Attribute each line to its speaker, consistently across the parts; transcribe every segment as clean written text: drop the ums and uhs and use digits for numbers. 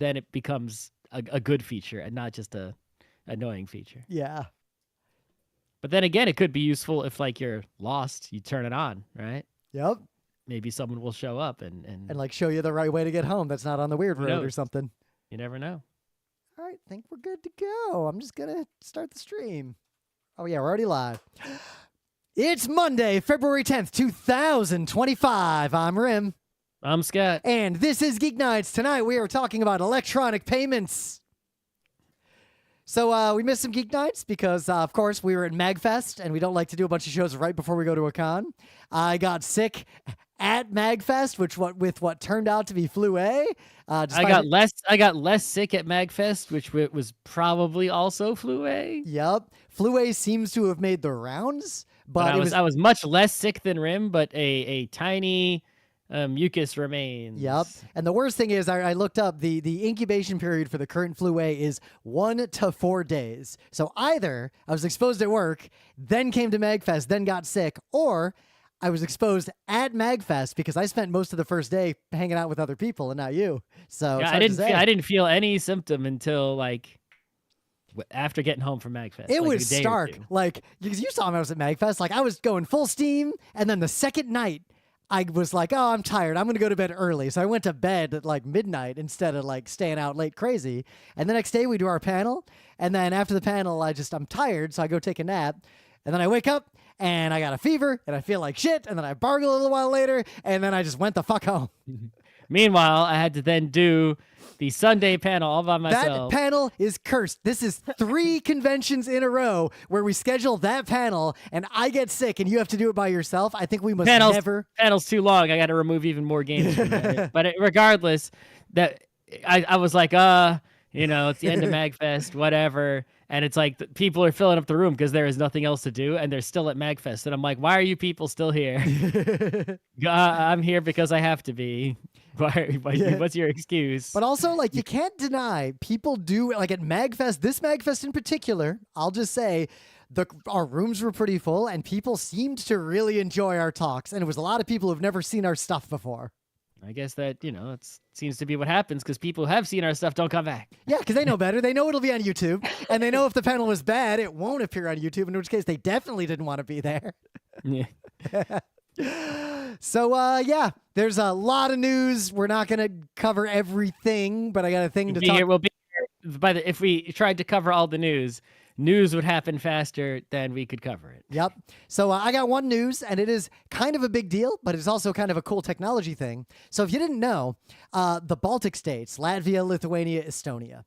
Speaker 1: then it becomes a good feature and not just a annoying feature.
Speaker 2: Yeah.
Speaker 1: But then again, it could be useful if like you're lost, you turn it on, right?
Speaker 2: Yep.
Speaker 1: Maybe someone will show up and
Speaker 2: like show you the right way to get home that's not on the weird
Speaker 1: Who
Speaker 2: road or
Speaker 1: knows?
Speaker 2: something.
Speaker 1: you never know.
Speaker 2: All right, think we're good to go. I'm just going to start the stream. Oh, yeah, we're already live. It's Monday, February 10th, 2025. I'm Rim.
Speaker 1: I'm Scott.
Speaker 2: And this is Geek Nights. Tonight we are talking about electronic payments. So we missed some Geek Nights because, of course, we were at MagFest, and we don't like to do a bunch of shows right before we go to a con. I got sick at MagFest, with what turned out to be flu A.
Speaker 1: I got less sick at MagFest, which was probably also flu A.
Speaker 2: Yep, flu A seems to have made the rounds, but
Speaker 1: I was much less sick than Rim, but a tiny mucus remains.
Speaker 2: Yep. And the worst thing is, I looked up the incubation period for the current flu A is 1 to 4 days. So either I was exposed at work, then came to MagFest, then got sick, or I was exposed at MagFest because I spent most of the first day hanging out with other people and not you. So
Speaker 1: Yeah, I didn't feel any symptom until like after getting home from MagFest.
Speaker 2: It
Speaker 1: like
Speaker 2: was
Speaker 1: a day or
Speaker 2: stark.
Speaker 1: two.
Speaker 2: Like, because you saw me, I was at MagFest. Like, I was going full steam, and then the second night, I was like, oh, I'm tired. I'm going to go to bed early. So I went to bed at like midnight instead of like staying out late crazy. And the next day we do our panel. And then after the panel, I'm tired. So I go take a nap. And then I wake up and I got a fever and I feel like shit. And then I bargle a little while later. And then I just went the fuck home.
Speaker 1: Meanwhile, I had to then do the Sunday panel all by myself.
Speaker 2: That panel is cursed. This is 3 conventions in a row where we schedule that panel and I get sick and you have to do it by yourself. I think we must never.
Speaker 1: Panel's too long. I got to remove even more games from that. But regardless, that I was like, it's the end of MagFest, whatever. And it's like people are filling up the room because there is nothing else to do, and they're still at MagFest. And I'm like, why are you people still here? I'm here because I have to be. What's your excuse?
Speaker 2: But also, like, you can't deny people do, like, at MagFest, this MagFest in particular, I'll just say, our rooms were pretty full, and people seemed to really enjoy our talks. And it was a lot of people who've never seen our stuff before.
Speaker 1: I guess that, it seems to be what happens because people who have seen our stuff don't come back.
Speaker 2: Yeah, because they know better. They know it'll be on YouTube. And they know if the panel was bad, it won't appear on YouTube, in which case they definitely didn't want to be there.
Speaker 1: Yeah.
Speaker 2: So, there's a lot of news. We're not going to cover everything, but I got a thing to talk.
Speaker 1: We'll be here. If we tried to cover all the news would happen faster than we could cover it.
Speaker 2: Yep. So I got one news, and it is kind of a big deal, but it's also kind of a cool technology thing. So if you didn't know, the Baltic states, Latvia, Lithuania, Estonia,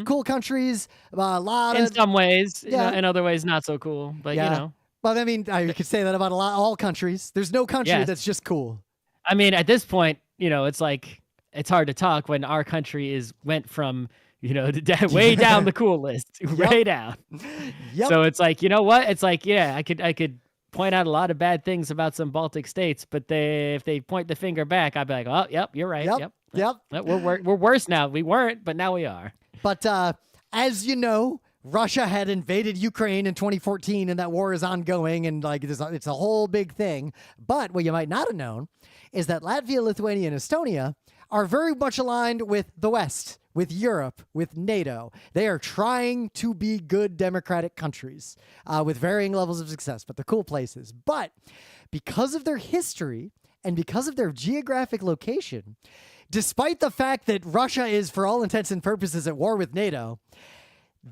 Speaker 2: cool countries, a lot
Speaker 1: in some ways,
Speaker 2: yeah.
Speaker 1: In other ways not so cool, but
Speaker 2: Well, I mean, I could say that about all countries. There's no country that's just cool.
Speaker 1: I mean, at this point, it's like it's hard to talk when our country went from way down the cool list, way down.
Speaker 2: Yep.
Speaker 1: So it's like, you know what? It's like, I could point out a lot of bad things about some Baltic states, but if they point the finger back, I'd be like, oh, yep, you're right.
Speaker 2: Yep.
Speaker 1: We're worse now. We weren't, but now we are.
Speaker 2: But as you know, Russia had invaded Ukraine in 2014, and that war is ongoing, and like it's a whole big thing. But what you might not have known is that Latvia, Lithuania, and Estonia are very much aligned with the West, with Europe, with NATO. They are trying to be good democratic countries with varying levels of success, but they're cool places. But because of their history and because of their geographic location, despite the fact that Russia is, for all intents and purposes, at war with NATO,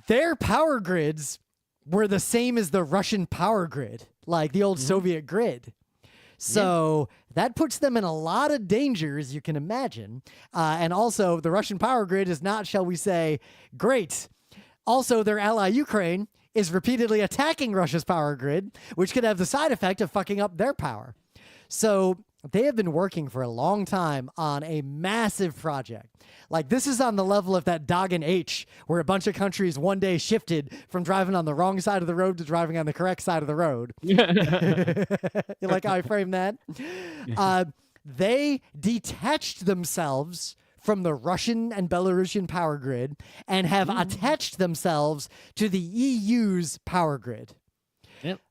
Speaker 2: their power grids were the same as the Russian power grid, like the old Soviet grid. So that puts them in a lot of danger, as you can imagine. And also, the Russian power grid is not, shall we say, great. Also, their ally Ukraine is repeatedly attacking Russia's power grid, which could have the side effect of fucking up their power. So they have been working for a long time on a massive project. Like, this is on the level of that Dog and H, where a bunch of countries one day shifted from driving on the wrong side of the road to driving on the correct side of the road. You like how I framed that? They detached themselves from the Russian and Belarusian power grid and have attached themselves to the EU's power grid.
Speaker 1: Yep.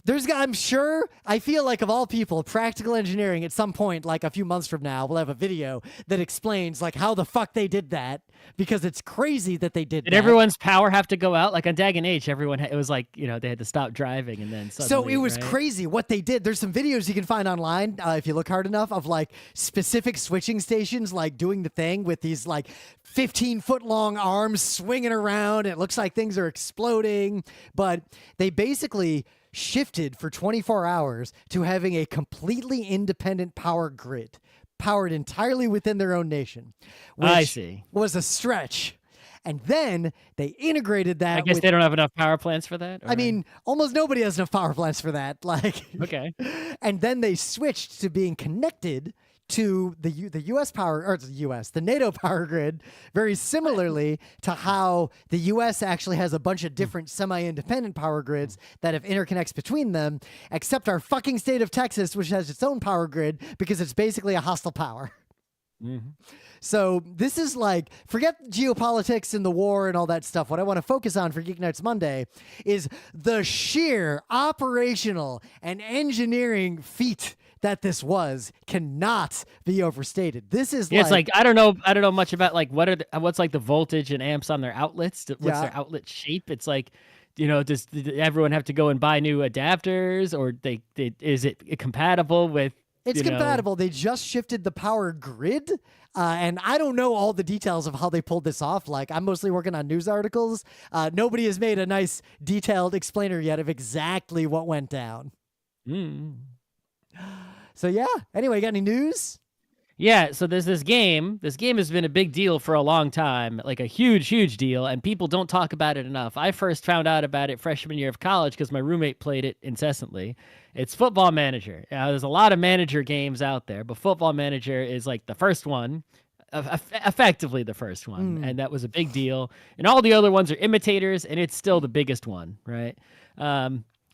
Speaker 2: I feel like of all people, practical engineering at some point, like a few months from now, we'll have a video that explains like how the fuck they did that, because it's crazy that they did that.
Speaker 1: Did everyone's power have to go out? Like on Dagon H, everyone, it was like, they had to stop driving and then suddenly,
Speaker 2: so it was
Speaker 1: right?
Speaker 2: crazy what they did. There's some videos you can find online if you look hard enough of like specific switching stations, like doing the thing with these like 15-foot long arms swinging around. It looks like things are exploding, but they basically shifted for 24 hours to having a completely independent power grid powered entirely within their own nation, which
Speaker 1: I see.
Speaker 2: was a stretch. And then they integrated that.
Speaker 1: I guess they don't have enough power plants for that?
Speaker 2: I mean, almost nobody has enough power plants for that. Like,
Speaker 1: okay.
Speaker 2: And then they switched to being connected to the U.S. power, or the NATO power grid, very similarly to how the U.S. actually has a bunch of different semi-independent power grids that have interconnects between them, except our fucking state of Texas, which has its own power grid because it's basically a hostile power.
Speaker 1: Mm-hmm.
Speaker 2: So this is like, forget geopolitics and the war and all that stuff. What I want to focus on for Geek Nights Monday is the sheer operational and engineering feat that this was cannot be overstated. This is
Speaker 1: it's like I don't know much about like what's like the voltage and amps on their outlets. What's their outlet shape? It's like, does everyone have to go and buy new adapters, or is it compatible with?
Speaker 2: It's compatible. They just shifted the power grid. And I don't know all the details of how they pulled this off. Like, I'm mostly working on news articles. Nobody has made a nice detailed explainer yet of exactly what went down. So, yeah. Anyway, got any news?
Speaker 1: Yeah, so there's this game. This game has been a big deal for a long time, like a huge, huge deal, and people don't talk about it enough. I first found out about it freshman year of college because my roommate played it incessantly. It's Football Manager. There's a lot of manager games out there, but Football Manager is like the first one, effectively the first one, and that was a big deal. And all the other ones are imitators, and it's still the biggest one, right?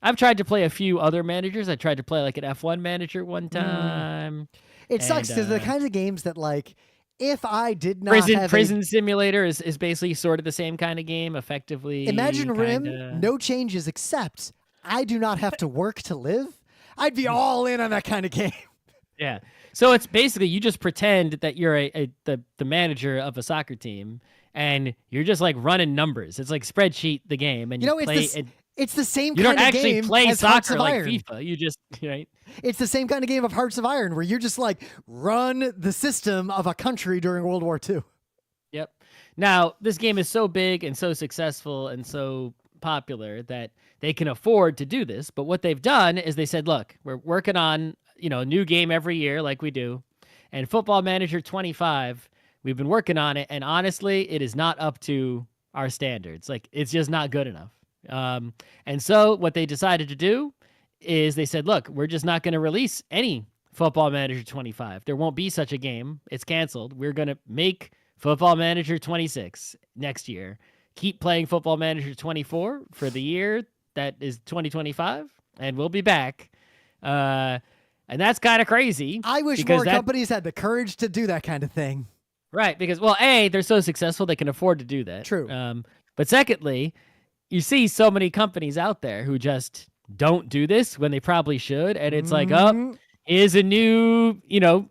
Speaker 1: I've tried to play a few other managers. I tried to play like an F1 manager one time.
Speaker 2: It sucks because the kinds of games that, like, if I did not have
Speaker 1: Prison Simulator is basically sort of the same kind of game, effectively.
Speaker 2: Imagine Rim, no changes except I do not have to work to live. I'd be all in on that kind of game.
Speaker 1: Yeah. So it's basically you just pretend that you're the manager of a soccer team, and you're just like running numbers. It's like spreadsheet the game, and
Speaker 2: it's the same
Speaker 1: you
Speaker 2: kind
Speaker 1: don't
Speaker 2: of game
Speaker 1: actually play
Speaker 2: as Hearts
Speaker 1: soccer
Speaker 2: of
Speaker 1: like
Speaker 2: Iron.
Speaker 1: FIFA. You just, right?
Speaker 2: It's the same kind of game of Hearts of Iron where you're just like run the system of a country during World War II.
Speaker 1: Yep. Now, this game is so big and so successful and so popular that they can afford to do this. But what they've done is they said, look, we're working on, a new game every year like we do. And Football Manager 25, we've been working on it. And honestly, it is not up to our standards. Like, it's just not good enough. And so what they decided to do is they said, look, we're just not going to release any Football Manager 25. There won't be such a game. It's canceled. We're going to make Football Manager 26 next year. Keep playing Football Manager 24 for the year that is 2025, and we'll be back. And that's kind of crazy.
Speaker 2: I wish more companies had the courage to do that kind of thing.
Speaker 1: Right, because, well, A, they're so successful they can afford to do that.
Speaker 2: True.
Speaker 1: But secondly, you see so many companies out there who just don't do this when they probably should. And it's like, oh, here's a new,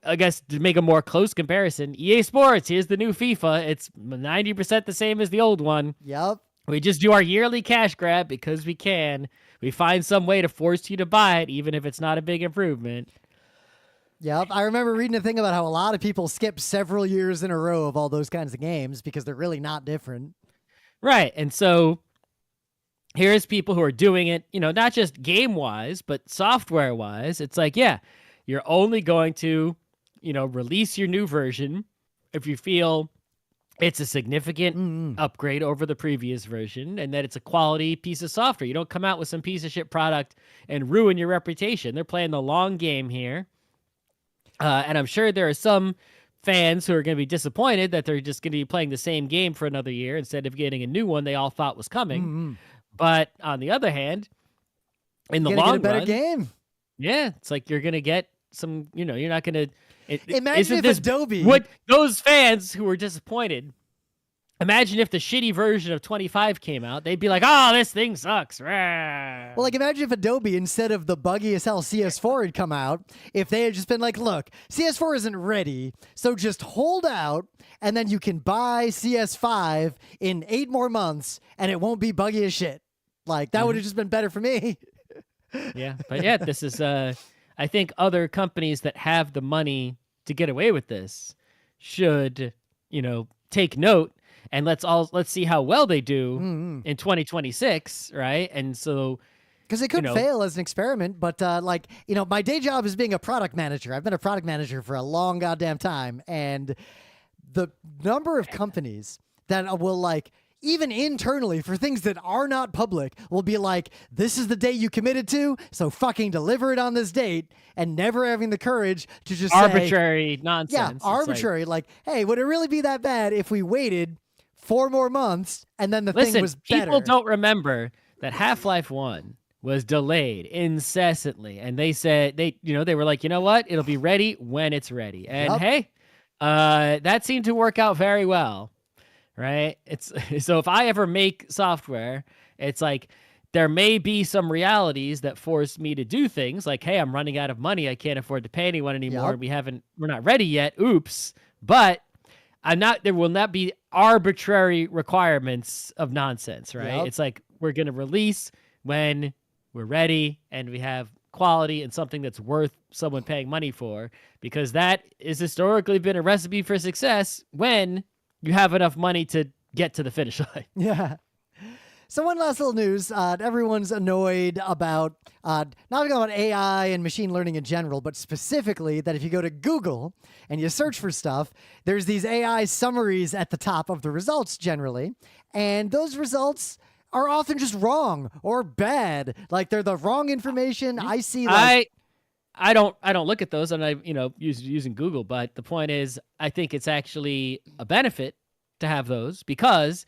Speaker 1: I guess to make a more close comparison, EA Sports, here's the new FIFA. It's 90% the same as the old one.
Speaker 2: Yep.
Speaker 1: We just do our yearly cash grab because we can. We find some way to force you to buy it, even if it's not a big improvement.
Speaker 2: Yep. I remember reading a thing about how a lot of people skip several years in a row of all those kinds of games because they're really not different.
Speaker 1: Right. And so here's people who are doing it, not just game-wise, but software-wise. It's like, yeah, you're only going to, release your new version if you feel it's a significant upgrade over the previous version and that it's a quality piece of software. You don't come out with some piece of shit product and ruin your reputation. They're playing the long game here. And I'm sure there are some fans who are going to be disappointed that they're just going to be playing the same game for another year instead of getting a new one they all thought was coming. But on the other hand, in the long run,
Speaker 2: better game.
Speaker 1: Yeah, it's like you're gonna get some. You're not gonna.
Speaker 2: Imagine if Adobe.
Speaker 1: What those fans who were disappointed Imagine if the shitty version of 25 came out. They'd be like, oh, this thing sucks.
Speaker 2: Well, like, imagine if Adobe, instead of the buggy as hell CS4 had come out, if they had just been like, look, CS4 isn't ready, so just hold out, and then you can buy CS5 in 8 more months, and it won't be buggy as shit. Like, that would have just been better for me.
Speaker 1: Yeah, but yeah, this is, I think other companies that have the money to get away with this should, take note. And let's see how well they do in 2026, right? And so,
Speaker 2: because it could fail as an experiment, but my day job is being a product manager. I've been a product manager for a long goddamn time, and the number of companies that will even internally for things that are not public will be like, this is the date you committed to, so fucking deliver it on this date, and never having the courage to just
Speaker 1: arbitrary nonsense.
Speaker 2: Yeah, arbitrary. Like, hey, would it really be that bad if we waited 4 more months and then the thing was better?
Speaker 1: People don't remember that Half-Life 1 was delayed incessantly, and they said they were like, you know what, it'll be ready when it's ready. And hey, that seemed to work out very well, right? It's so if I ever make software, it's like there may be some realities that force me to do things like, hey, I'm running out of money, I can't afford to pay anyone anymore, we're not ready yet, oops. But there will not be arbitrary requirements of nonsense, right? It's like we're going to release when we're ready and we have quality and something that's worth someone paying money for, because that is historically been a recipe for success when you have enough money to get to the finish line.
Speaker 2: Yeah. So one last little news. Everyone's annoyed about, not about AI and machine learning in general, but specifically that if you go to Google and you search for stuff, there's these AI summaries at the top of the results generally. And those results are often just wrong or bad. Like, they're the wrong information. I see
Speaker 1: I don't look at those, and I using Google, but the point is I think it's actually a benefit to have those because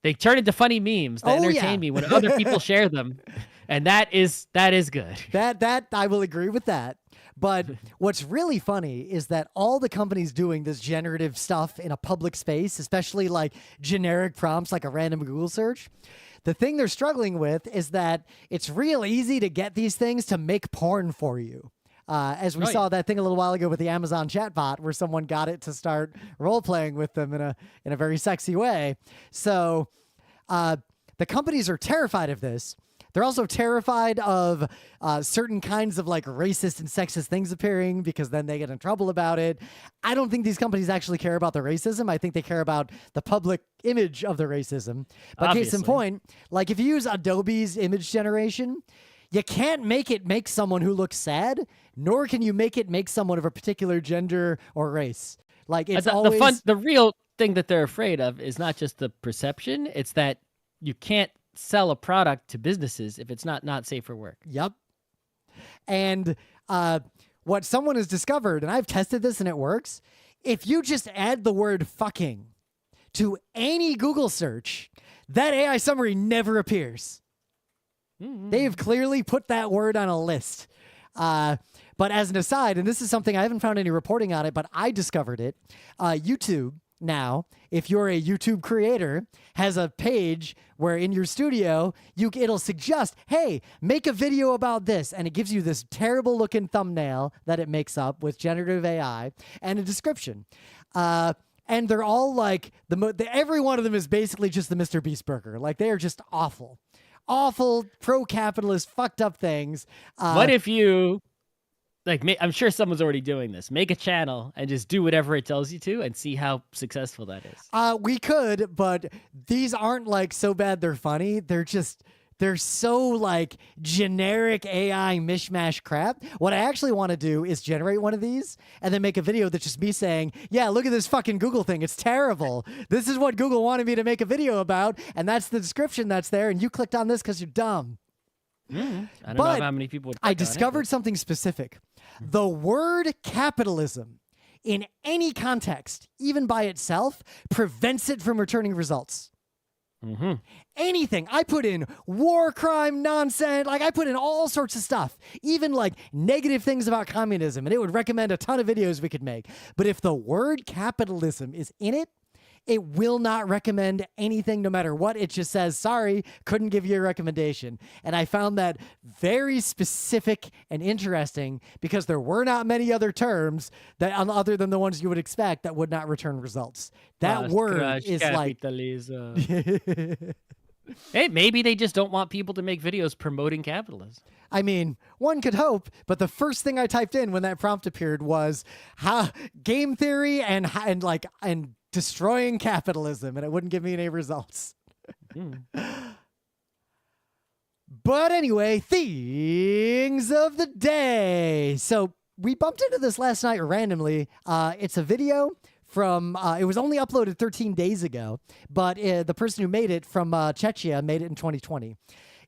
Speaker 1: they turn into funny memes that entertain me when other people share them, and that is good.
Speaker 2: That I will agree with that. But what's really funny is that all the companies doing this generative stuff in a public space, especially like generic prompts like a random Google search, the thing they're struggling with is that it's real easy to get these things to make porn for you. As we saw that thing a little while ago with the Amazon chatbot, where someone got it to start role playing with them in a very sexy way. So the companies are terrified of this. They're also terrified of certain kinds of racist and sexist things appearing because then they get in trouble about it. I don't think these companies actually care about the racism. I think they care about the public image of the racism. But
Speaker 1: Obviously.
Speaker 2: Case in point, if you use Adobe's image generation, you can't make it make someone who looks sad, nor can you make it make someone of a particular gender or race. It's always
Speaker 1: the real thing that they're afraid of is not just the perception; it's that you can't sell a product to businesses if it's not safe for work.
Speaker 2: Yep. And what someone has discovered, and I've tested this and it works, if you just add the word fucking to any Google search, that AI summary never appears. They've clearly put that word on a list. But as an aside, and this is something I haven't found any reporting on it, but I discovered it, YouTube now, if you're a YouTube creator, has a page where in your studio, it'll suggest, hey, make a video about this. And it gives you this terrible looking thumbnail that it makes up with generative AI and a description. And they're all every one of them is basically just the Mr. Beast burger. They are just awful. Awful, pro-capitalist, fucked up things.
Speaker 1: What if you, I'm sure someone's already doing this, make a channel and just do whatever it tells you to and see how successful that is?
Speaker 2: We could, but these aren't so bad they're funny. They're so generic AI mishmash crap. What I actually want to do is generate one of these and then make a video that's just me saying, yeah, look at this fucking Google thing. It's terrible. This is what Google wanted me to make a video about. And that's the description that's there. And you clicked on this because you're dumb.
Speaker 1: I don't know how many people would click
Speaker 2: I discovered something specific. The word capitalism in any context, even by itself, prevents it from returning results. Anything. I put in war crime nonsense. I put in all sorts of stuff, even negative things about communism, and it would recommend a ton of videos we could make. But if the word capitalism is in it, it will not recommend anything no matter what. It just says, sorry, couldn't give you a recommendation. And I found that very specific and interesting because there were not many other terms that other than the ones you would expect that would not return results. That word is
Speaker 1: capitalism. Hey, maybe they just don't want people to make videos promoting capitalism.
Speaker 2: I mean, one could hope, but the first thing I typed in when that prompt appeared was game theory and destroying capitalism, and it wouldn't give me any results. But anyway, things of the day. So we bumped into this last night randomly. It's a video from, it was only uploaded 13 days ago, but the person who made it from Czechia made it in 2020.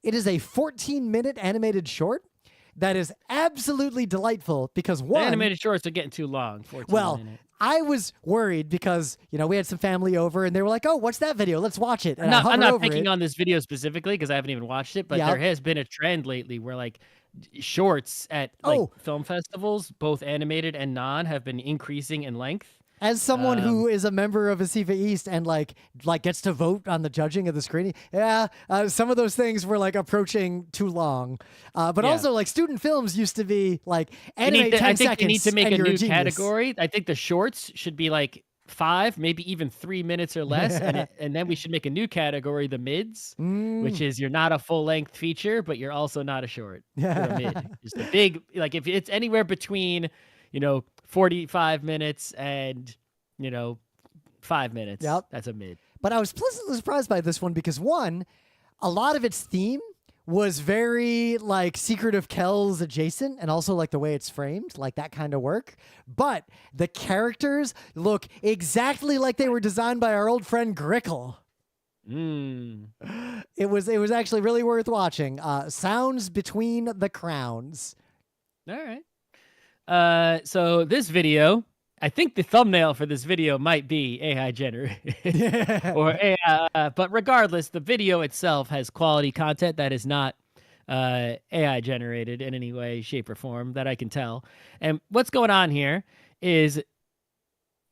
Speaker 2: It is a 14-minute animated short that is absolutely delightful because one...
Speaker 1: The animated shorts are getting too long. 14 minutes.
Speaker 2: I was worried because, we had some family over and they were like, oh, what's that video? Let's watch it. And
Speaker 1: I'm not picking on this video specifically because I haven't even watched it, but
Speaker 2: Yep.
Speaker 1: there has been a trend lately where shorts at film festivals, both animated and non, have been increasing in length.
Speaker 2: As someone who is a member of ASIFA East and gets to vote on the judging of the screening, some of those things were approaching too long. But also student films used to be animate 10 seconds.
Speaker 1: I think they need to make a new
Speaker 2: genius.
Speaker 1: category. I think the shorts should be 5, maybe even 3 minutes or less, and then we should make a new category, the mids, which is you're not a full length feature, but you're also not a short. You're a mid. Just a big if it's anywhere between 45 minutes and 5 minutes.
Speaker 2: Yep.
Speaker 1: That's a mid.
Speaker 2: But I was pleasantly surprised by this one because one, a lot of its theme was very Secret of Kells adjacent, and also the way it's framed, that kind of work. But the characters look exactly like they were designed by our old friend Grickle. It was actually really worth watching. Sounds Between the Crowns.
Speaker 1: All right. So this video, I think the thumbnail for this video might be AI generated or AI, but regardless, the video itself has quality content that is not AI generated in any way, shape, or form that I can tell. And what's going on here is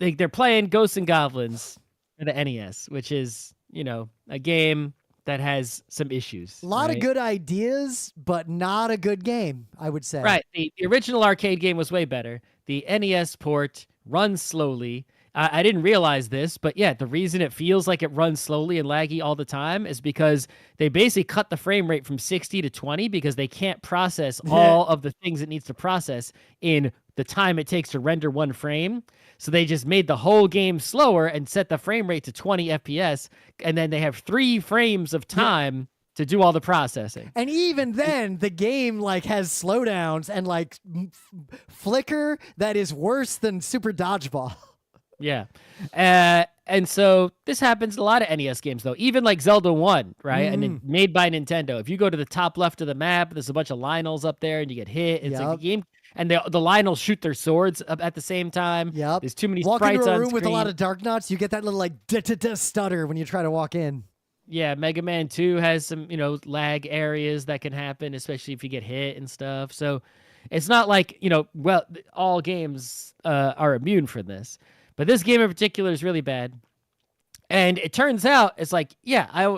Speaker 1: they're playing Ghosts and Goblins for the NES, which is, a game that has some issues.
Speaker 2: A lot of good ideas, but not a good game, I would say.
Speaker 1: Right. The original arcade game was way better. The NES port runs slowly. I didn't realize this, but yeah, the reason it feels like it runs slowly and laggy all the time is because they basically cut the frame rate from 60 to 20 because they can't process all of the things it needs to process in the time it takes to render one frame. So they just made the whole game slower and set the frame rate to 20 FPS, and then they have 3 frames of time to do all the processing.
Speaker 2: And even then, the game has slowdowns and flicker that is worse than Super Dodgeball.
Speaker 1: Yeah. And so this happens in a lot of NES games, though. Even Zelda 1, right? And made by Nintendo. If you go to the top left of the map, there's a bunch of Lionels up there and you get hit. It's the game. And the Lionels shoot their swords up at the same time.
Speaker 2: Yep.
Speaker 1: There's too many
Speaker 2: sprites on screen. Walk into a room with a lot of dark nuts, you get that little stutter when you try to walk in.
Speaker 1: Yeah, Mega Man 2 has some, lag areas that can happen, especially if you get hit and stuff. So it's not all games are immune from this. But this game in particular is really bad. And it turns out it's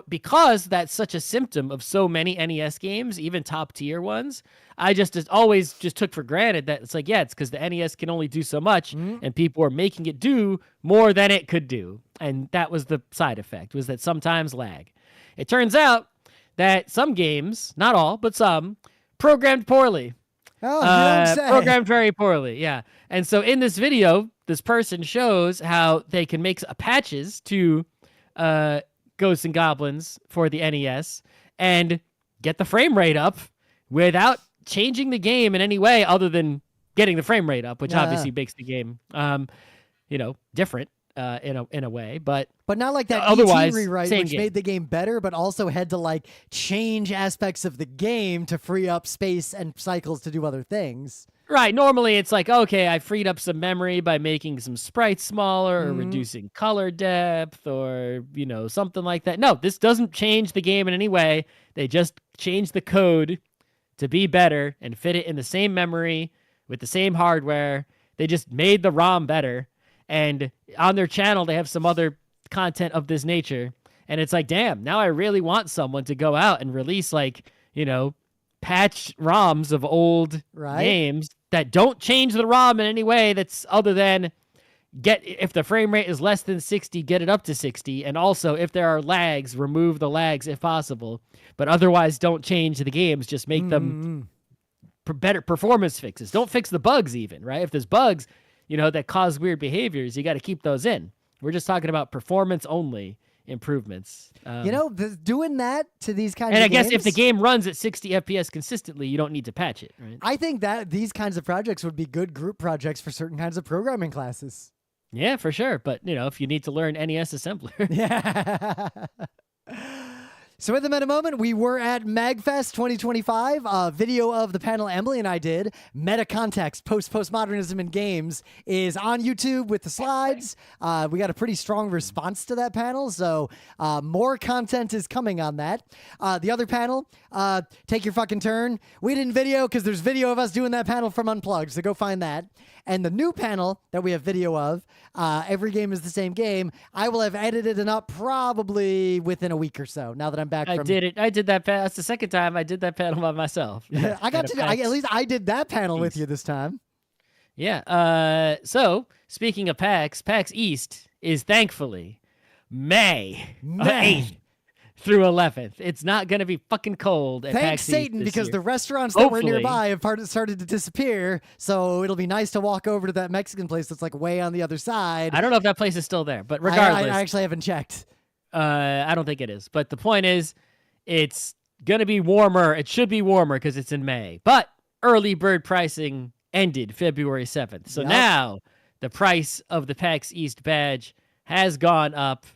Speaker 1: because that's such a symptom of so many NES games, even top tier ones, I just always took for granted that it's it's because the NES can only do so much and people are making it do more than it could do. And that was the side effect, was that sometimes lag. It turns out that some games, not all, but some, programmed poorly.
Speaker 2: Oh, you don't say.
Speaker 1: Programmed very poorly, yeah. And so in this video, this person shows how they can make patches to Ghosts and Goblins for the NES and get the frame rate up without changing the game in any way other than getting the frame rate up, which obviously makes the game, different in a way. But
Speaker 2: not like that
Speaker 1: otherwise,
Speaker 2: ET rewrite, which
Speaker 1: game.
Speaker 2: made the game better, but also had to change aspects of the game to free up space and cycles to do other things.
Speaker 1: Right. Normally it's okay, I freed up some memory by making some sprites smaller or reducing color depth or, something like that. No, this doesn't change the game in any way. They just changed the code to be better and fit it in the same memory with the same hardware. They just made the ROM better. And on their channel, they have some other content of this nature. And it's like, damn, now I really want someone to go out and release like, patch ROMs of old games that don't change the ROM in any way that's other than if the frame rate is less than 60, get it up to 60. And also if there are lags, remove the lags if possible, but otherwise don't change the games. Just make them better performance fixes. Don't fix the bugs even, right? If there's bugs, that cause weird behaviors, you got to keep those in. We're just talking about performance only improvements.
Speaker 2: Doing that to these kinds
Speaker 1: and
Speaker 2: of
Speaker 1: I guess
Speaker 2: games,
Speaker 1: if the game runs at 60 FPS consistently, you don't need to patch it, right?
Speaker 2: I think that these kinds of projects would be good group projects for certain kinds of programming classes.
Speaker 1: Yeah, for sure. But, if you need to learn NES assembler.
Speaker 2: Yeah. So at the Meta Moment, we were at MagFest 2025. A video of the panel Emily and I did, Meta Context, Postmodernism in Games, is on YouTube with the slides. We got a pretty strong response to that panel, so more content is coming on that. The other panel, Take Your Fucking Turn. We didn't video because there's video of us doing that panel from Unplugged, so go find that. And the new panel that we have video of, Every Game is the Same Game, I will have edited it up probably within a week or so, now that I'm back from...
Speaker 1: I did that. That's the second time I did that panel by myself.
Speaker 2: At least I did that panel with you this time.
Speaker 1: Yeah. So, speaking of PAX East is thankfully May 8th through 11th. It's not going to be fucking cold at
Speaker 2: Thanks
Speaker 1: PAX
Speaker 2: Satan,
Speaker 1: East
Speaker 2: because
Speaker 1: year.
Speaker 2: the restaurants that were nearby have started to disappear, so it'll be nice to walk over to that Mexican place that's like way on the other side.
Speaker 1: I don't know if that place is still there, but regardless.
Speaker 2: I actually haven't checked.
Speaker 1: I don't think it is. But the point is, it's going to be warmer. It should be warmer because it's in May. But early bird pricing ended February 7th. So now the price of the PAX East badge has gone up,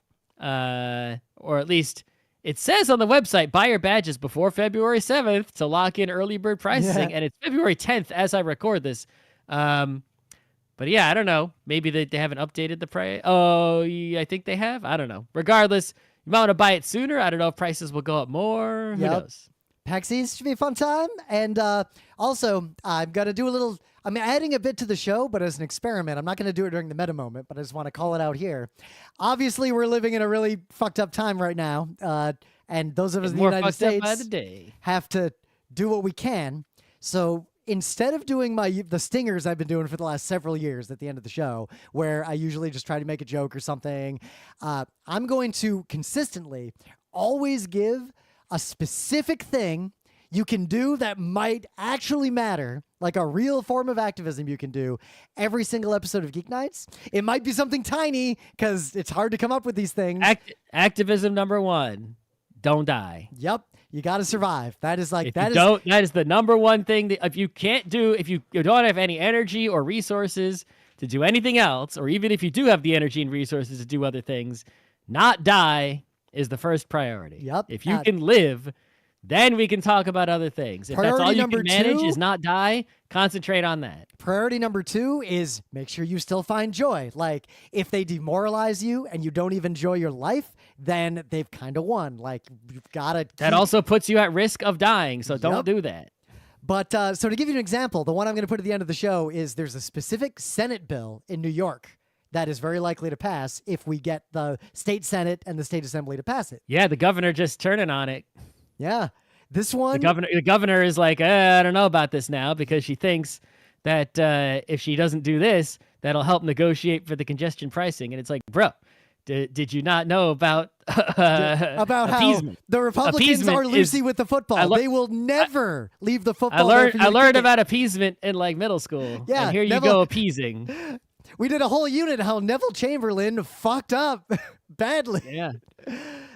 Speaker 1: or at least it says on the website, buy your badges before February 7th to lock in early bird pricing. And it's February 10th as I record this. But yeah, I don't know. Maybe they haven't updated the price. Oh, I think they have. I don't know. Regardless, you might want to buy it sooner. I don't know if prices will go up more. Who knows?
Speaker 2: PAX East should be a fun time. And also, I'm going to do I'm adding a bit to the show, but as an experiment. I'm not going to do it during the Meta Moment, but I just want to call it out here. Obviously, we're living in a really fucked up time right now. And those of us in the United States have to do what we can. So instead of doing the stingers I've been doing for the last several years at the end of the show, where I usually just try to make a joke or something, I'm going to consistently always give a specific thing you can do that might actually matter, like a real form of activism you can do every single episode of Geek Nights. It might be something tiny because it's hard to come up with these things.
Speaker 1: Activism number 1, don't die.
Speaker 2: Yep. You got to survive. That is
Speaker 1: the number one thing that if you don't have any energy or resources to do anything else, or even if you do have the energy and resources to do other things, not die is the first priority.
Speaker 2: Yep.
Speaker 1: If you can live, then we can talk about other things. If that's all you can manage is not die, concentrate on that.
Speaker 2: Priority number 2 is make sure you still find joy. Like, if they demoralize you and you don't even enjoy your life, then they've kind of won. Like, you've got to...
Speaker 1: That also puts you at risk of dying, so don't do that.
Speaker 2: But, so to give you an example, the one I'm going to put at the end of the show is there's a specific Senate bill in New York that is very likely to pass if we get the state Senate and the state assembly to pass it.
Speaker 1: Yeah, the governor just turning on it.
Speaker 2: Yeah. This one...
Speaker 1: The governor is like, I don't know about this now, because she thinks that if she doesn't do this, that'll help negotiate for the congestion pricing. And it's like, bro, did you not know about
Speaker 2: appeasement? How the Republicans are loosey with the football. They will never leave the football.
Speaker 1: I learned about appeasement in like middle school.
Speaker 2: Yeah,
Speaker 1: and here you go appeasing.
Speaker 2: We did a whole unit how Neville Chamberlain fucked up badly.
Speaker 1: Yeah.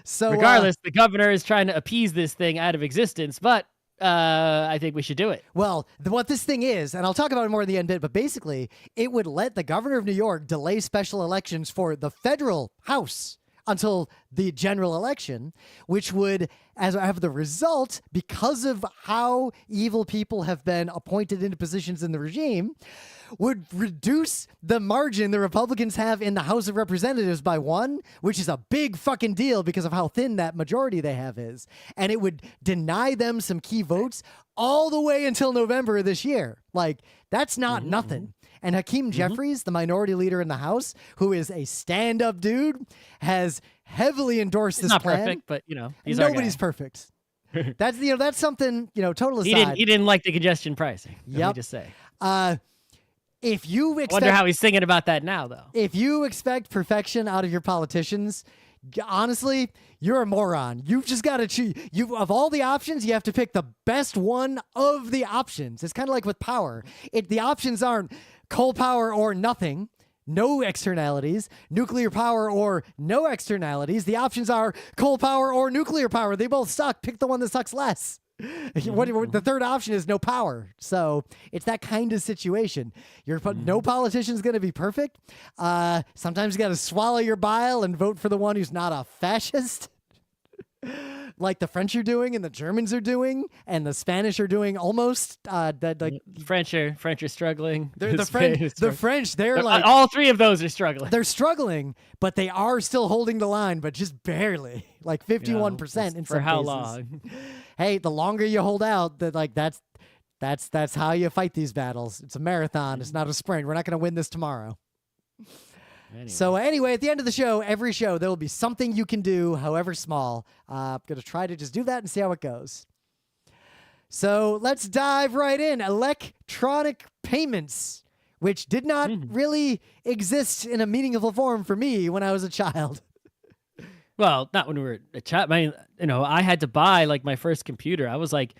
Speaker 2: So
Speaker 1: regardless, the governor is trying to appease this thing out of existence, but I think we should do it.
Speaker 2: Well, what this thing is, and I'll talk about it more in the end bit, but basically, it would let the governor of New York delay special elections for the federal House until the general election, which would, as I have the result, because of how evil people have been appointed into positions in the regime, would reduce the margin the Republicans have in the House of Representatives by 1, which is a big fucking deal because of how thin that majority they have is. And it would deny them some key votes all the way until November of this year. Like, that's not nothing. And Hakeem Jeffries, the minority leader in the House, who is a stand-up dude, has heavily endorsed this
Speaker 1: not
Speaker 2: plan.
Speaker 1: Perfect, but he's our
Speaker 2: Nobody's
Speaker 1: guy.
Speaker 2: perfect. That's something, total aside.
Speaker 1: He didn't like the congestion pricing. Let me
Speaker 2: Yep.
Speaker 1: just say.
Speaker 2: If you
Speaker 1: I wonder how he's thinking about that now, though.
Speaker 2: If you expect perfection out of your politicians, honestly, you're a moron. You've just got to choose. Of all the options, you have to pick the best one of the options. It's kind of like with power. The options aren't coal power or nothing, no externalities, nuclear power or no externalities. The options are coal power or nuclear power. They both suck. Pick the one that sucks less. The third option is no power. So it's that kind of situation. No politician's going to be perfect. Sometimes you got to swallow your bile and vote for the one who's not a fascist. Like the French are doing and the Germans are doing and the Spanish are doing almost.
Speaker 1: French are struggling.
Speaker 2: The French, they're like...
Speaker 1: All three of those are struggling.
Speaker 2: They're struggling, but they are still holding the line, but just barely. Like 51% in some cases.
Speaker 1: For how long?
Speaker 2: Hey, the longer you hold out, that's how you fight these battles. It's a marathon. It's not a sprint. We're not going to win this tomorrow.
Speaker 1: Anyway.
Speaker 2: So anyway, at the end of the show, every show, there will be something you can do, however small. I'm going to try to just do that and see how it goes. So let's dive right in. Electronic payments, which did not really exist in a meaningful form for me when I was a child.
Speaker 1: Well, not when we were a child. I mean, I had to buy like my first computer. I was like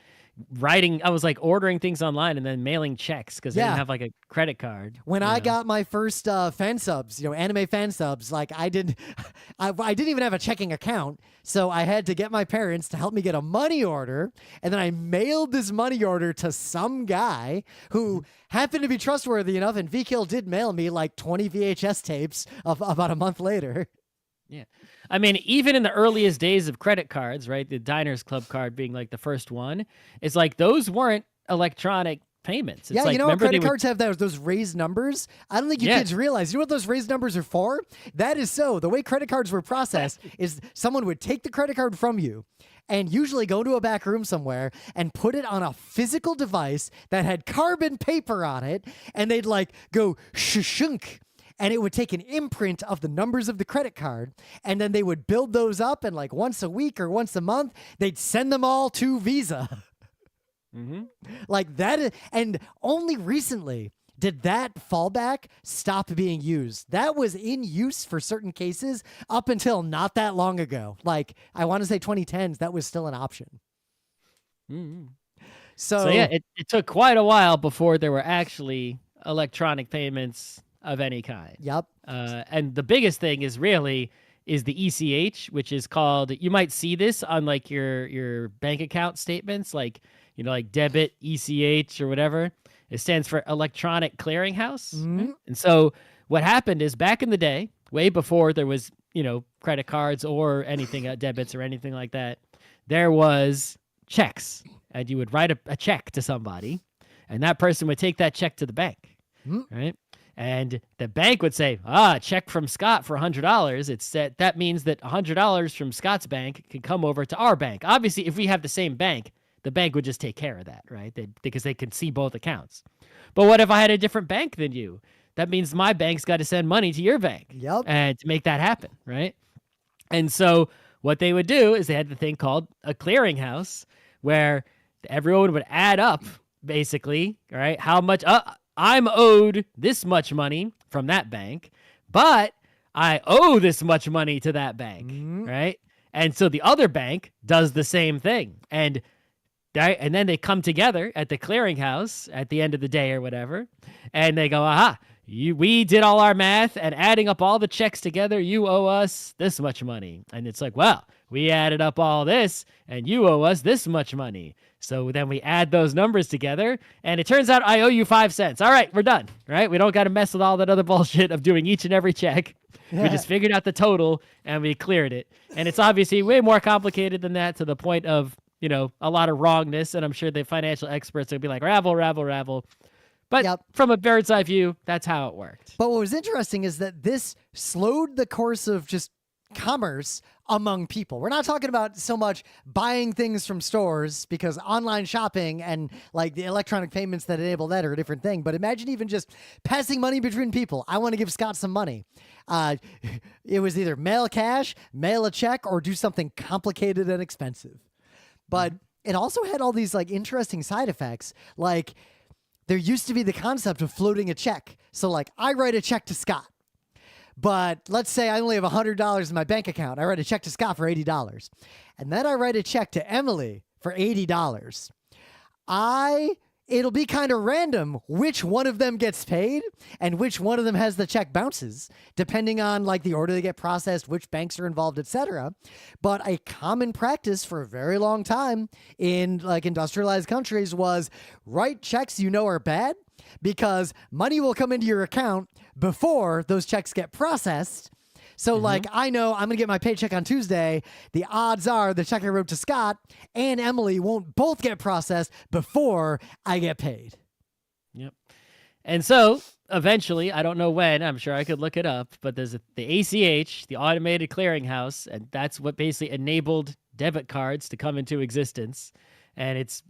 Speaker 1: ordering things online and then mailing checks because I didn't have like a credit card.
Speaker 2: When I got my first fan subs, anime fan subs, like I didn't even have a checking account. So I had to get my parents to help me get a money order. And then I mailed this money order to some guy who happened to be trustworthy enough. And VKill did mail me like 20 VHS tapes about a month later.
Speaker 1: Yeah. I mean, even in the earliest days of credit cards, right? The Diners Club card being like the first one, it's like those weren't electronic payments. It's like,
Speaker 2: credit cards have those raised numbers. I don't think you kids realize. You know what those raised numbers are for? That is so. The way credit cards were processed is someone would take the credit card from you and usually go to a back room somewhere and put it on a physical device that had carbon paper on it, and they'd like go shunk. And it would take an imprint of the numbers of the credit card, and then they would build those up, and like once a week or once a month, they'd send them all to Visa. Like that, and only recently did that fallback stop being used. That was in use for certain cases up until not that long ago. Like, I want to say 2010s, that was still an option. So
Speaker 1: yeah, it took quite a while before there were actually electronic payments of any kind.
Speaker 2: Yep.
Speaker 1: And the biggest thing is the ECH, which is called, you might see this on like your bank account statements, like, like debit, ECH or whatever. It stands for Electronic Clearinghouse. And so what happened is back in the day, way before there was, credit cards or anything, debits or anything like that, there was checks, and you would write a check to somebody, and that person would take that check to the bank, right? And the bank would say, check from Scott for $100. That means that $100 from Scott's bank can come over to our bank. Obviously, if we have the same bank, the bank would just take care of that, right? Because they can see both accounts. But what if I had a different bank than you? That means my bank's got to send money to your bank and to make that happen, right? And so what they would do is they had the thing called a clearinghouse where everyone would add up, basically, right? How much... I'm owed this much money from that bank, but I owe this much money to that bank, right? And so the other bank does the same thing. And then they come together at the clearinghouse at the end of the day or whatever, and they go, we did all our math, and adding up all the checks together, you owe us this much money. And it's like, well, we added up all this, and you owe us this much money. So then we add those numbers together, and it turns out I owe you 5 cents. All right, we're done, right? We don't got to mess with all that other bullshit of doing each and every check. We just figured out the total, and we cleared it. And it's obviously way more complicated than that, to the point of, a lot of wrongness, and I'm sure the financial experts would be like, ravel. But from a bird's eye view, that's how it worked.
Speaker 2: But what was interesting is that this slowed the course of just commerce among people. We're not talking about so much buying things from stores, because online shopping and like the electronic payments that enable that are a different thing. But imagine even just passing money between people. I want to give Scott some money. It was either mail cash, mail a check, or do something complicated and expensive. But it also had all these like interesting side effects. Like there used to be the concept of floating a check. So like I write a check to Scott. But let's say I only have $100 in my bank account. I write a check to Scott for $80. And then I write a check to Emily for $80. It'll be kind of random which one of them gets paid and which one of them has the check bounces, depending on like the order they get processed, which banks are involved, etc. But a common practice for a very long time in like industrialized countries was write checks you know are bad, because money will come into your account before those checks get processed. So like, I know I'm going to get my paycheck on Tuesday. The odds are the check I wrote to Scott and Emily won't both get processed before I get paid.
Speaker 1: Yep. And so eventually, I don't know when, I'm sure I could look it up, but there's the ACH, the automated clearinghouse, and that's what basically enabled debit cards to come into existence. And it's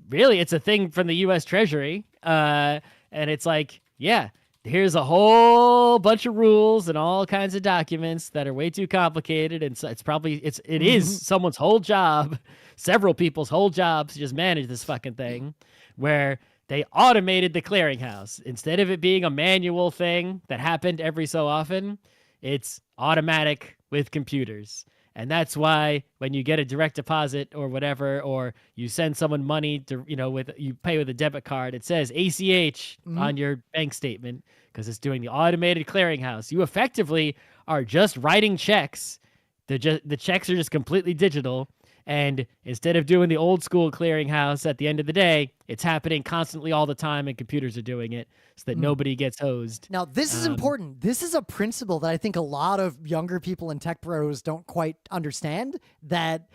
Speaker 1: a thing from the U.S. Treasury. And it's like, yeah, here's a whole bunch of rules and all kinds of documents that are way too complicated. And so it is someone's whole job, several people's whole jobs to just manage this fucking thing, where they automated the clearinghouse. Instead of it being a manual thing that happened every so often, it's automatic with computers. And that's why when you get a direct deposit or whatever, or you send someone money to, you pay with a debit card, it says ACH on your bank statement because it's doing the automated clearinghouse. You effectively are just writing checks. The checks are just completely digital. And instead of doing the old school clearinghouse at the end of the day, it's happening constantly all the time, and computers are doing it so that nobody gets hosed.
Speaker 2: Now, this is important. This is a principle that I think a lot of younger people and tech bros don't quite understand, that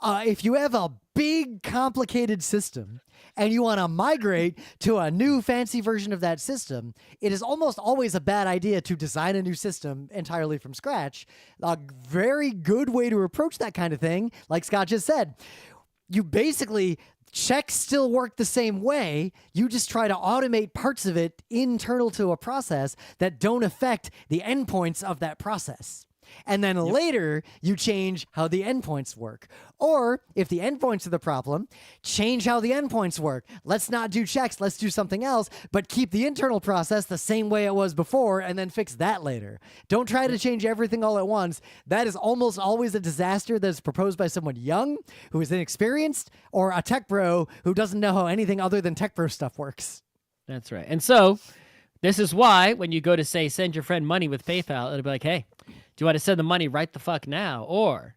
Speaker 2: if you have a big, complicated system and you want to migrate to a new fancy version of that system, it is almost always a bad idea to design a new system entirely from scratch. A very good way to approach that kind of thing, like Scott just said, you basically, checks still work the same way. You just try to automate parts of it internal to a process that don't affect the endpoints of that process. And then later, you change how the endpoints work. Or, if the endpoints are the problem, change how the endpoints work. Let's not do checks, let's do something else, but keep the internal process the same way it was before, and then fix that later. Don't try to change everything all at once. That is almost always a disaster that is proposed by someone young, who is inexperienced, or a tech bro who doesn't know how anything other than tech bro stuff works.
Speaker 1: That's right. And so, this is why, when you go to, say, send your friend money with PayPal, it'll be like, hey, do you want to send the money right the fuck now? Or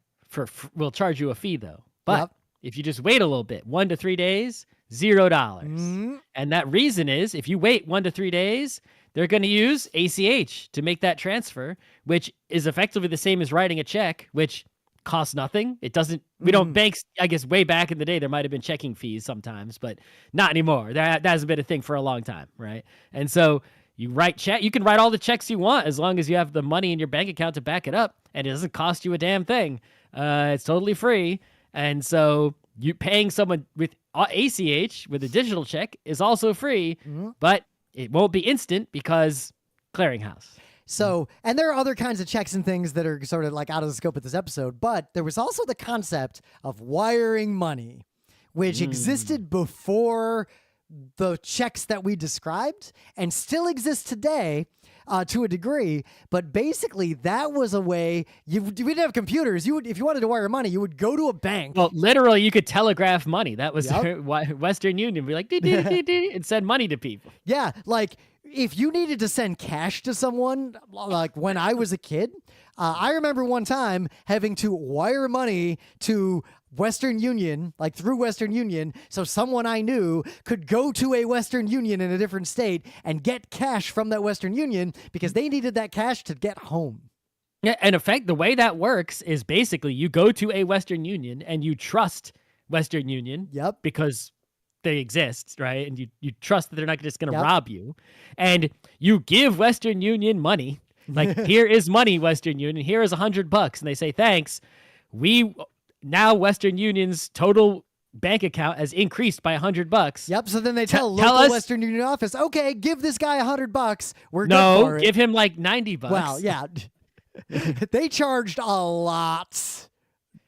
Speaker 1: we'll charge you a fee, though. But if you just wait a little bit, 1 to 3 days, $0. And that reason is, if you wait 1 to 3 days, they're going to use ACH to make that transfer, which is effectively the same as writing a check, which costs nothing. It doesn't, we don't, banks, I guess way back in the day, there might have been checking fees sometimes, but not anymore. That hasn't been a thing for a long time, right? And so you can write all the checks you want as long as you have the money in your bank account to back it up, and it doesn't cost you a damn thing. It's totally free. And so you paying someone with ACH with a digital check is also free, but it won't be instant because clearinghouse.
Speaker 2: So, and there are other kinds of checks and things that are sort of like out of the scope of this episode, but there was also the concept of wiring money, which existed before the checks that we described and still exists today to a degree. But basically, that was a way we didn't have computers. If you wanted to wire money, you would go to a bank.
Speaker 1: Well, literally, you could telegraph money. That was Western Union. Be like, and send money to people.
Speaker 2: Yeah, like if you needed to send cash to someone, like when I was a kid, I remember one time having to wire money to Western Union, like through Western Union, so someone I knew could go to a Western Union in a different state and get cash from that Western Union because they needed that cash to get home.
Speaker 1: Yeah, in effect, the way that works is basically you go to a Western Union and you trust Western Union because they exist, right? And you trust that they're not just going to rob you. And you give Western Union money. Like, here is money, Western Union. Here is $100. And they say, thanks. Now Western Union's total bank account has increased by $100.
Speaker 2: Yep. So then they tell
Speaker 1: tell
Speaker 2: local
Speaker 1: us-
Speaker 2: Western Union office, okay, give this guy $100. We're good for it.
Speaker 1: Give him like $90.
Speaker 2: Well, yeah. They charged a lot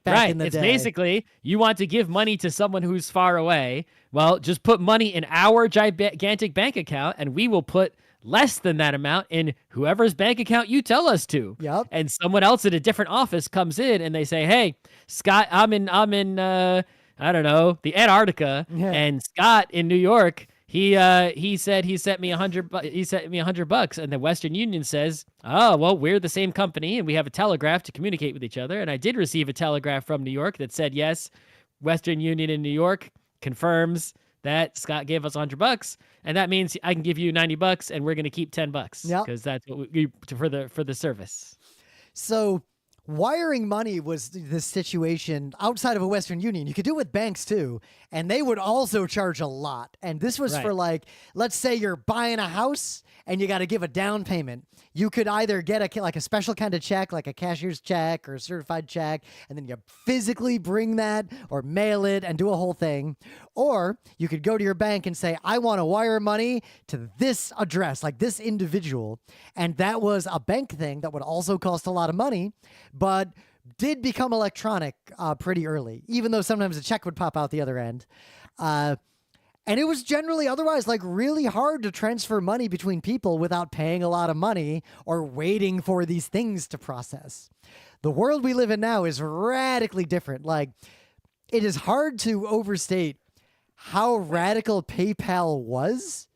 Speaker 2: back in the
Speaker 1: It's
Speaker 2: day.
Speaker 1: basically, you want to give money to someone who's far away. Well, just put money in our gigantic bank account, and we will put less than that amount in whoever's bank account you tell us to.
Speaker 2: Yep.
Speaker 1: And someone else at a different office comes in and they say, "Hey, Scott, I'm in I don't know, the Antarctica, and Scott in New York, he said he sent me $100, and the Western Union says, "Oh, well, we're the same company and we have a telegraph to communicate with each other, and I did receive a telegraph from New York that said, yes, Western Union in New York confirms that Scott gave us $100, and that means I can give you $90 and we're going to keep $10 because that's what we for the service."
Speaker 2: So wiring money was this situation outside of a Western Union. You could do it with banks too, and they would also charge a lot. And this was for like, let's say you're buying a house and you got to give a down payment. You could either get a special kind of check, like a cashier's check or a certified check, and then you physically bring that or mail it and do a whole thing. Or you could go to your bank and say, I want to wire money to this address, like this individual. And that was a bank thing that would also cost a lot of money, but did become electronic pretty early, even though sometimes a check would pop out the other end. And it was generally otherwise like really hard to transfer money between people without paying a lot of money or waiting for these things to process. The world we live in now is radically different. Like, it is hard to overstate how radical PayPal was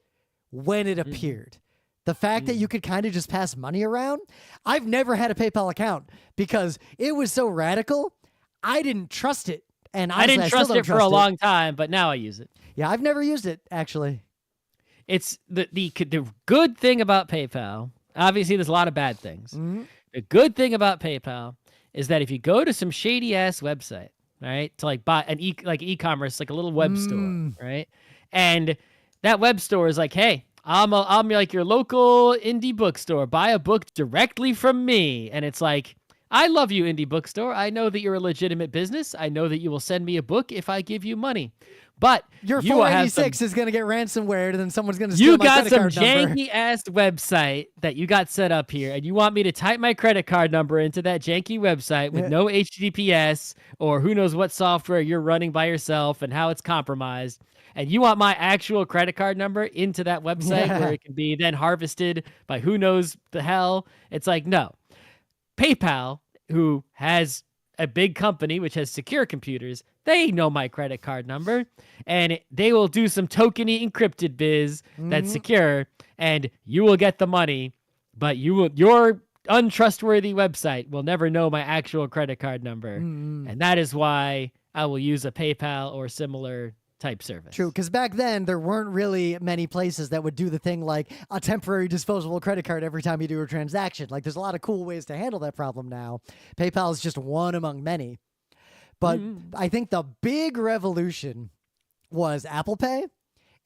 Speaker 2: when it appeared. The fact that you could kind of just pass money around. I've never had a PayPal account because it was so radical. I didn't trust it. And
Speaker 1: I didn't trust it for a long time, but now I use it.
Speaker 2: Yeah, I've never used it, actually.
Speaker 1: It's the good thing about PayPal. Obviously, there's a lot of bad things. The good thing about PayPal is that if you go to some shady ass website, right, to like buy an e-commerce, like a little web store, right, and that web store is like, hey, I'm like your local indie bookstore. Buy a book directly from me, and it's like, I love you, indie bookstore. I know that you're a legitimate business. I know that you will send me a book if I give you money. But
Speaker 2: your 486 is going to get ransomware, and then someone's going to steal
Speaker 1: you
Speaker 2: my
Speaker 1: got
Speaker 2: credit
Speaker 1: some
Speaker 2: card number.
Speaker 1: janky ass website that you got set up here, and you want me to type my credit card number into that janky website with no HTTPS or who knows what software you're running by yourself and how it's compromised. And you want my actual credit card number into that website where it can be then harvested by who knows the hell. It's like, no. PayPal, who has a big company which has secure computers, they know my credit card number, and they will do some tokeny encrypted biz that's secure, and you will get the money, but your untrustworthy website will never know my actual credit card number. And that is why I will use a PayPal or similar type service.
Speaker 2: True, because back then there weren't really many places that would do the thing like a temporary disposable credit card every time you do a transaction. Like, there's a lot of cool ways to handle that problem now. PayPal is just one among many. But I think the big revolution was Apple Pay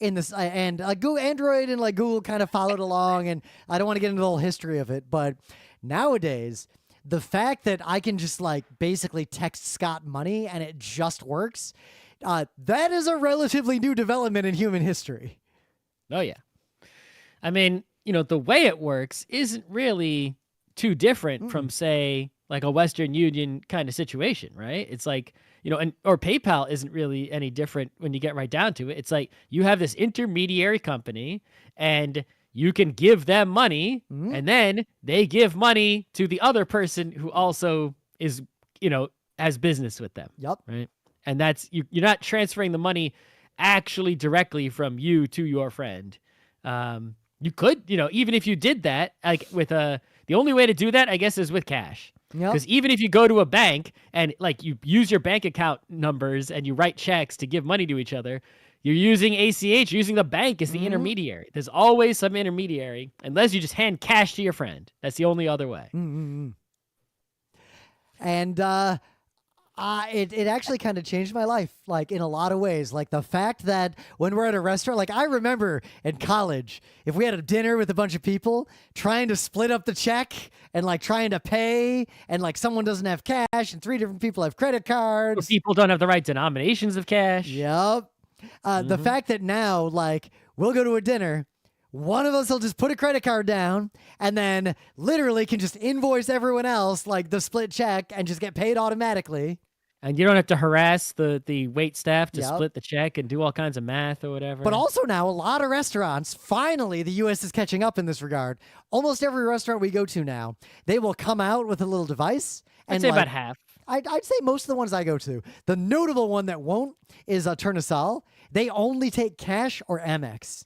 Speaker 2: in this, and Google, Android and like Google kind of followed along. And I don't want to get into the whole history of it, but nowadays the fact that I can just like basically text Scott money and it just works. That is a relatively new development in human history.
Speaker 1: Oh, yeah. I mean, the way it works isn't really too different from, say, like a Western Union kind of situation, right? It's like, or PayPal isn't really any different when you get right down to it. It's like you have this intermediary company and you can give them money and then they give money to the other person who also is, has business with them.
Speaker 2: Yep.
Speaker 1: Right. And that's, you're not transferring the money actually directly from you to your friend. You could, even if you did that, like with the only way to do that, I guess, is with cash. Because even if you go to a bank and like you use your bank account numbers and you write checks to give money to each other, you're using ACH, you're using the bank as the intermediary. There's always some intermediary, unless you just hand cash to your friend. That's the only other way.
Speaker 2: And It actually kind of changed my life, like in a lot of ways. Like the fact that when we're at a restaurant, like I remember in college, if we had a dinner with a bunch of people, trying to split up the check and like trying to pay, and like someone doesn't have cash and 3 different people have credit
Speaker 1: Or
Speaker 2: cards.
Speaker 1: people don't have the right denominations of cash.
Speaker 2: Yep. The fact that now, like, we'll go to a dinner, one of us will just put a credit card down and then literally can just invoice everyone else like the split check and just get paid automatically.
Speaker 1: And you don't have to harass the wait staff to
Speaker 2: Yep.
Speaker 1: split the check and do all kinds of math or whatever.
Speaker 2: But also now, a lot of restaurants, finally, the U.S. is catching up in this regard. Almost every restaurant we go to now, they will come out with a little device.
Speaker 1: I'd say about half.
Speaker 2: I'd say most of the ones I go to. The notable one that won't is Turnasol. They only take cash or Amex.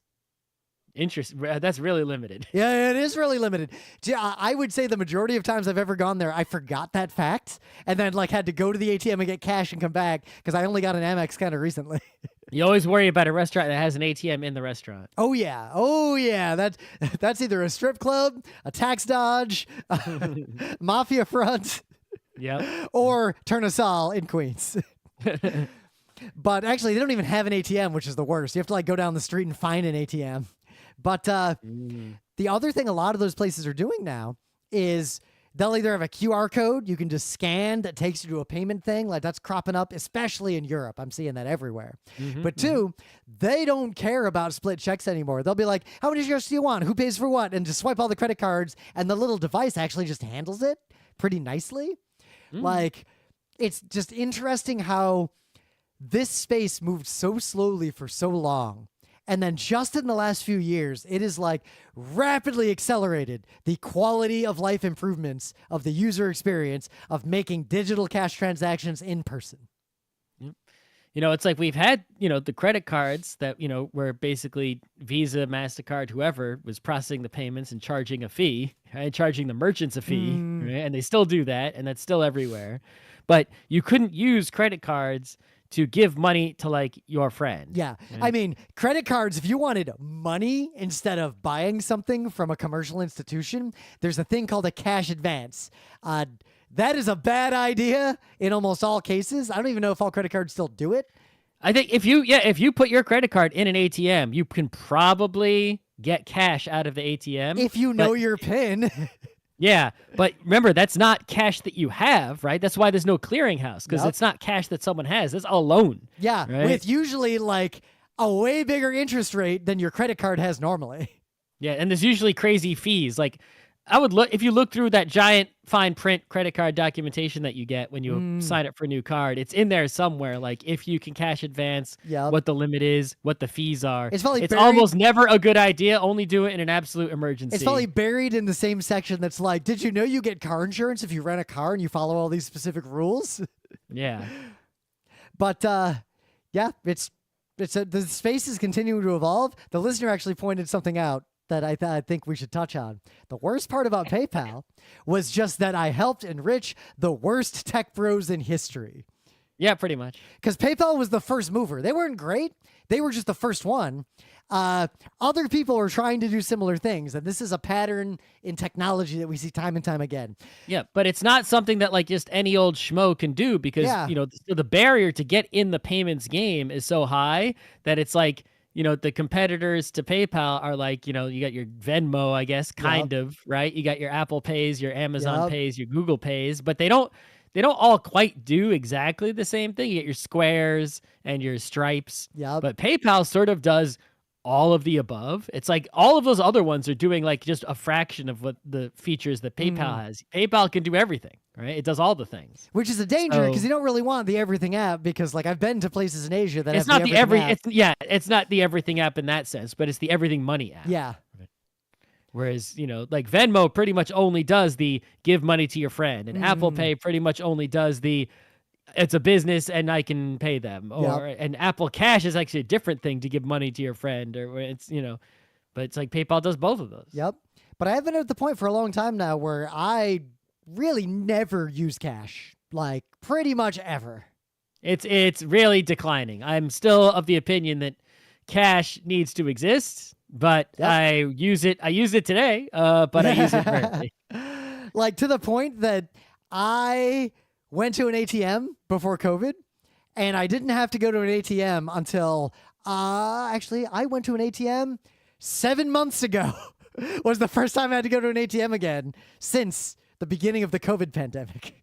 Speaker 1: Interesting. That's really limited.
Speaker 2: Yeah, it is really limited. I would say the majority of times I've ever gone there, I forgot that fact and then like had to go to the ATM and get cash and come back because I only got an Amex kind of recently.
Speaker 1: You always worry about a restaurant that has an ATM in the restaurant.
Speaker 2: Oh yeah. That's either a strip club, a tax dodge, mafia front, or Turnasol in Queens. But actually, they don't even have an ATM, which is the worst. You have to like go down the street and find an ATM. But the other thing a lot of those places are doing now is they'll either have a QR code you can just scan that takes you to a payment thing. Like that's cropping up, especially in Europe. I'm seeing that everywhere. But 2, they don't care about split checks anymore. They'll be like, how many shares do you want? Who pays for what? And just swipe all the credit cards. And the little device actually just handles it pretty nicely. Like, it's just interesting how this space moved so slowly for so long. And then just in the last few years, it is like rapidly accelerated the quality of life improvements of the user experience of making digital cash transactions in person.
Speaker 1: You know, it's like we've had, the credit cards that, where basically Visa, MasterCard, whoever was processing the payments and charging a fee, right? Charging the merchants a fee, right? And they still do that, and that's still everywhere. But you couldn't use credit cards to give money to like your friend.
Speaker 2: Yeah. I mean, credit cards, if you wanted money instead of buying something from a commercial institution, there's a thing called a cash advance. That is a bad idea in almost all cases. I don't even know if all credit cards still do it.
Speaker 1: I think if you put your credit card in an ATM, you can probably get cash out of the ATM.
Speaker 2: If you know your PIN.
Speaker 1: Yeah, but remember, that's not cash that you have, right? That's why there's no clearinghouse, because it's not cash that someone has. That's a loan.
Speaker 2: Yeah,
Speaker 1: right?
Speaker 2: With usually like a way bigger interest rate than your credit card has normally.
Speaker 1: Yeah, and there's usually crazy fees. Like, I would look if you look through that giant fine print credit card documentation that you get when you sign up for a new card. It's in there somewhere. Like if you can cash advance, what the limit is, what the fees are. It's almost never a good idea. Only do it in an absolute emergency.
Speaker 2: It's probably buried in the same section that's like, did you know you get car insurance if you rent a car and you follow all these specific rules?
Speaker 1: Yeah.
Speaker 2: But yeah, the space is continuing to evolve. The listener actually pointed something out that I think we should touch on. The worst part about PayPal was just that I helped enrich the worst tech bros in history.
Speaker 1: Yeah, pretty much.
Speaker 2: Because PayPal was the first mover. They weren't great. They were just the first one. Other people are trying to do similar things, and this is a pattern in technology that we see time and time again.
Speaker 1: Yeah, but it's not something that like just any old schmo can do because, the barrier to get in the payments game is so high that it's like, the competitors to PayPal are like, you got your Venmo, I guess, kind of, right? You got your Apple Pays, your Amazon Pays, your Google Pays, but they don't all quite do exactly the same thing. You get your Squares and your Stripes, but PayPal sort of does all of the above. It's like all of those other ones are doing like just a fraction of what the features that PayPal has. PayPal can do everything, right? It does all the things.
Speaker 2: Which is a danger because you don't really want the everything app because like I've been to places in Asia that
Speaker 1: it's
Speaker 2: have
Speaker 1: not
Speaker 2: the everything app.
Speaker 1: It's not the everything app in that sense, but it's the everything money app.
Speaker 2: Yeah.
Speaker 1: Whereas, like Venmo pretty much only does the give money to your friend and Apple Pay pretty much only does the it's a business and I can pay them. Or and Apple Cash is actually a different thing to give money to your friend or it's, but it's like PayPal does both of those.
Speaker 2: Yep. But I have been at the point for a long time now where I really never use cash, like pretty much ever.
Speaker 1: It's really declining. I'm still of the opinion that cash needs to exist, but I use it today, but I use it rarely.
Speaker 2: Like to the point that I went to an ATM before COVID, and I didn't have to go to an ATM until actually I went to an ATM 7 months ago. Was the first time I had to go to an ATM again since the beginning of the COVID pandemic.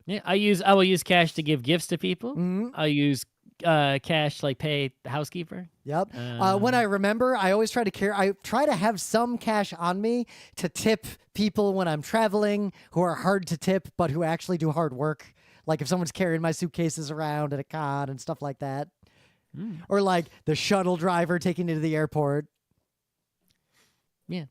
Speaker 1: Yeah, I will use cash to give gifts to people.
Speaker 2: Mhm.
Speaker 1: I'll use cash to like pay the housekeeper.
Speaker 2: Yep. When I remember, I always try to have some cash on me to tip people when I'm traveling who are hard to tip, but who actually do hard work. Like if someone's carrying my suitcases around at a con and stuff like that. Or like the shuttle driver taking me to the airport.
Speaker 1: Yeah.